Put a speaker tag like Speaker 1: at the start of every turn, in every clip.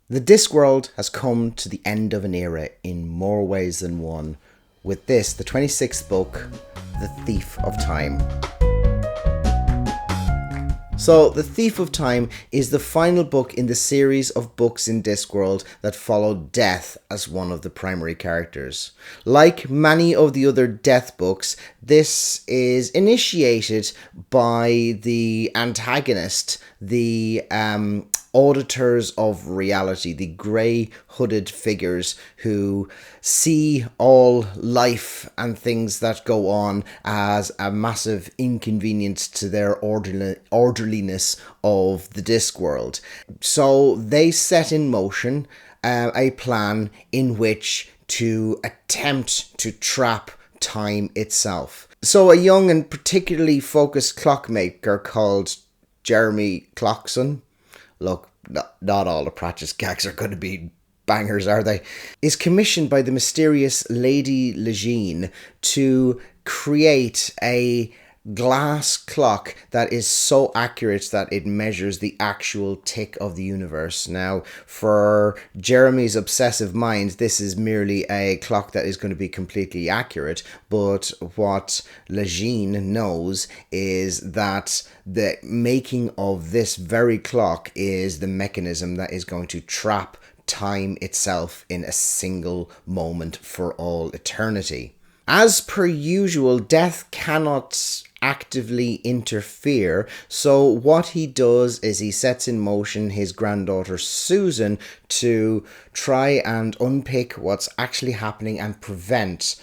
Speaker 1: The Discworld has come to the end of an era in more ways than one, with this, the 26th book, The Thief of Time. So, The Thief of Time is the final book in the series of books in Discworld that follow Death as one of the primary characters. Like many of the other Death books, this is initiated by the antagonist, the auditors of reality, the grey hooded figures who see all life and things that go on as a massive inconvenience to their orderliness of the Discworld. So they set in motion a plan in which to attempt to trap time itself. So a young and particularly focused clockmaker called Jeremy Clarkson, look, not all the Pratchett gags are going to be bangers, are they? Is commissioned by the mysterious Lady Lu-Tze to create a glass clock that is so accurate that it measures the actual tick of the universe. Now, for Jeremy's obsessive mind, this is merely a clock that is going to be completely accurate, but what Lu-Tze knows is that the making of this very clock is the mechanism that is going to trap time itself in a single moment for all eternity. As per usual, Death cannot actively interfere, so what he does is he sets in motion his granddaughter Susan to try and unpick what's actually happening and prevent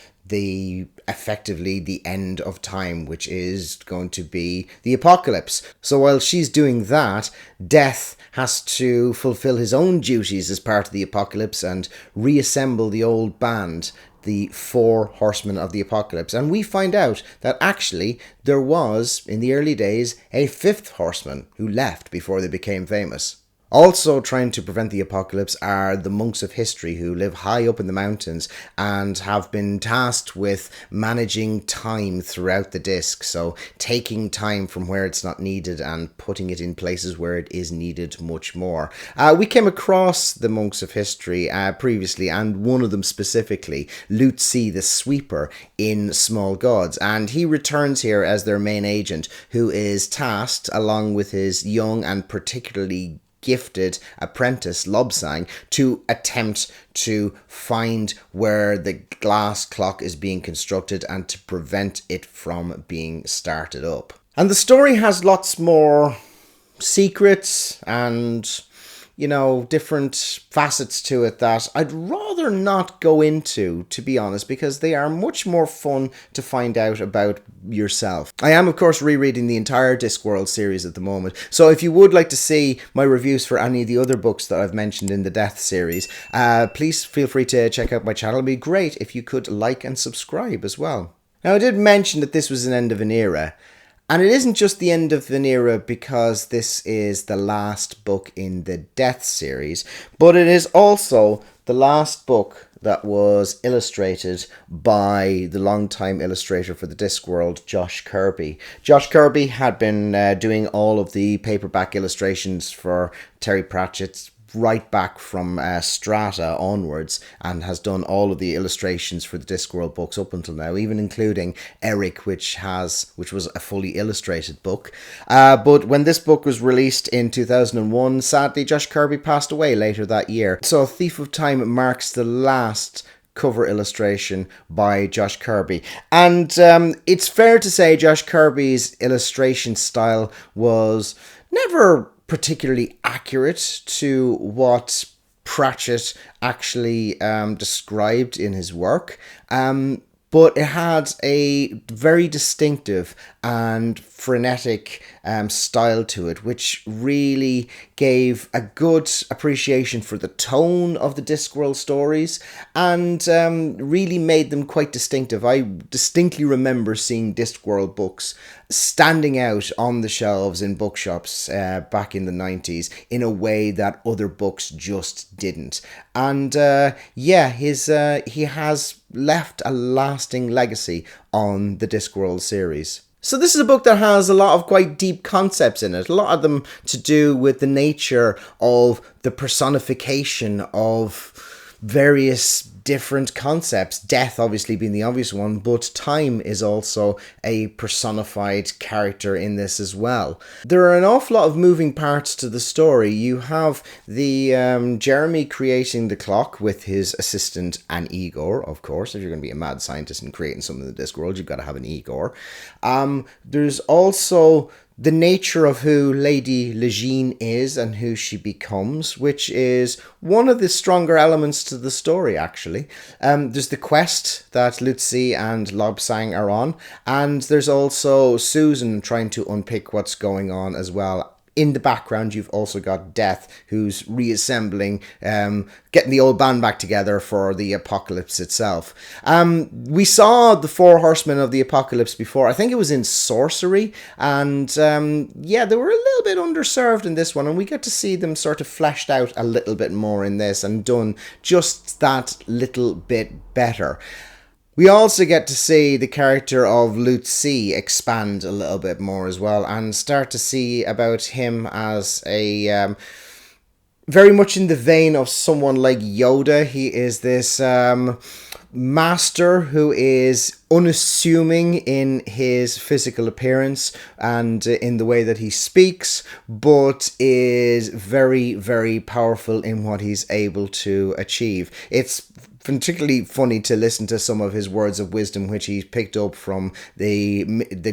Speaker 1: effectively the end of time, which is going to be the apocalypse. So while she's doing that, Death has to fulfill his own duties as part of the apocalypse and reassemble the old band, the four horsemen of the apocalypse. And we find out that actually there was, in the early days, a fifth horseman who left before they became famous. Also trying to prevent the apocalypse are the monks of history who live high up in the mountains and have been tasked with managing time throughout the disc. So taking time from where it's not needed and putting it in places where it is needed much more. We came across the monks of history previously, and one of them specifically, Lu-Tze the Sweeper in Small Gods. And he returns here as their main agent, who is tasked, along with his young and particularly gifted apprentice Lu-Tze, to attempt to find where the glass clock is being constructed and to prevent it from being started up. And the story has lots more secrets and, you know, different facets to it that I'd rather not go into, to be honest, because they are much more fun to find out about yourself. I am, of course, rereading the entire Discworld series at the moment, so if you would like to see my reviews for any of the other books that I've mentioned in the Death series, please feel free to check out my channel. It'd be great if you could like and subscribe as well. Now, I did mention that this was an end of an era, and it isn't just the end of an era because this is the last book in the Death series, but it is also the last book that was illustrated by the longtime illustrator for the Discworld, Josh Kirby. Josh Kirby had been doing all of the paperback illustrations for Terry Pratchett's right back from Strata onwards, and has done all of the illustrations for the Discworld books up until now, even including Eric, which was a fully illustrated book. But when this book was released in 2001, sadly Josh Kirby passed away later that year. So Thief of Time marks the last cover illustration by Josh Kirby. And it's fair to say Josh Kirby's illustration style was never particularly accurate to what Pratchett actually described in his work, but it had a very distinctive and frenetic style to it, which really gave a good appreciation for the tone of the Discworld stories and really made them quite distinctive. I distinctly remember seeing Discworld books standing out on the shelves in bookshops back in the 90s in a way that other books just didn't. And he has left a lasting legacy on the Discworld series. So this is a book that has a lot of quite deep concepts in it, a lot of them to do with the nature of the personification of various different concepts, death obviously being the obvious one, but time is also a personified character in this as well. There are an awful lot of moving parts to the story. You have the Jeremy creating the clock with his assistant and Igor, of course. If you're going to be a mad scientist and creating something in the Discworld, you've got to have an Igor. There's also the nature of who Lady Lu-Tze is and who she becomes, which is one of the stronger elements to the story, actually. There's the quest that Lu-Tze and Lu-Tze are on, and there's also Susan trying to unpick what's going on as well. In the background, you've also got Death, who's reassembling, getting the old band back together for the apocalypse itself. We saw the Four Horsemen of the Apocalypse before. I think it was in Sorcery, and yeah, they were a little bit underserved in this one, and we get to see them sort of fleshed out a little bit more in this and done just that little bit better. We also get to see the character of Lu-Tze expand a little bit more as well, and start to see about him as a very much in the vein of someone like Yoda. He is this master who is unassuming in his physical appearance and in the way that he speaks, but is very, very powerful in what he's able to achieve. It's particularly funny to listen to some of his words of wisdom, which he picked up from the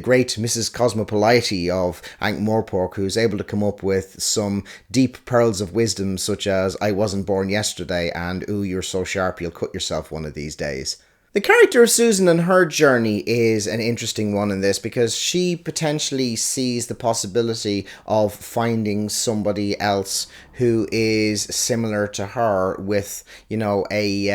Speaker 1: great Mrs. Cosmopolite of Ankh-Morpork, who's able to come up with some deep pearls of wisdom, such as "I wasn't born yesterday" and "Ooh, you're so sharp you'll cut yourself one of these days." The character of Susan and her journey is an interesting one in this, because she potentially sees the possibility of finding somebody else who is similar to her with, you know, a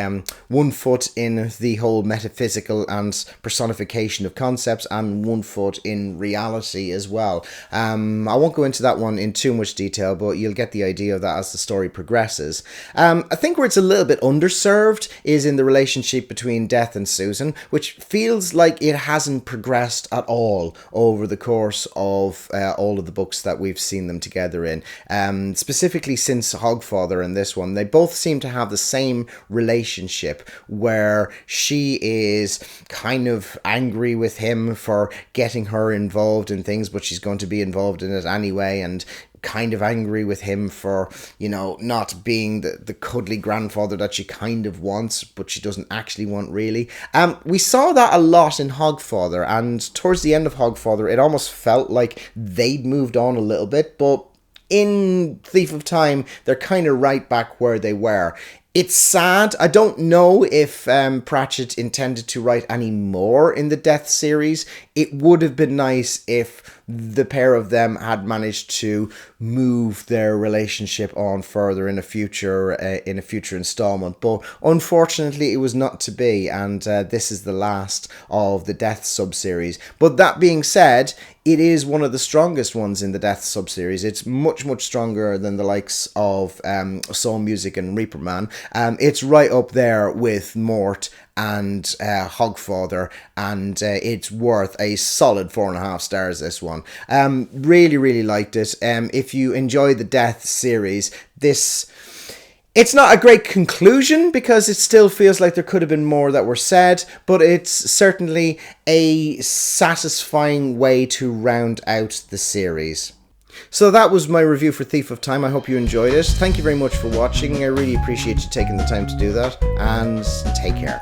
Speaker 1: 1 foot in the whole metaphysical and personification of concepts and 1 foot in reality as well. I won't go into that one in too much detail, but you'll get the idea of that as the story progresses. I think where it's a little bit underserved is in the relationship between Death and Susan, which feels like it hasn't progressed at all over the course of all of the books that we've seen them together in. Specifically since Hogfather and this one, they both seem to have the same relationship where she is kind of angry with him for getting her involved in things, but she's going to be involved in it anyway, and kind of angry with him for, you know, not being the cuddly grandfather that she kind of wants, but she doesn't actually want really. We saw that a lot in Hogfather, and towards the end of Hogfather, it almost felt like they'd moved on a little bit, but in Thief of Time, they're kind of right back where they were. It's sad. I don't know if Pratchett intended to write any more in the Death series. It would have been nice if the pair of them had managed to move their relationship on further in a future installment, but unfortunately it was not to be, and this is the last of the Death sub-series. But that being said, it is one of the strongest ones in the Death sub-series. It's much, much stronger than the likes of Soul Music and Reaper Man. It's right up there with Mort and Hogfather, and it's worth a solid 4.5 stars, this one. Really, really liked it. If you enjoy the Death series, it's not a great conclusion, because it still feels like there could have been more that were said, but it's certainly a satisfying way to round out the series. So that was my review for Thief of Time. I hope you enjoyed it. Thank you very much for watching. I really appreciate you taking the time to do that, and take care.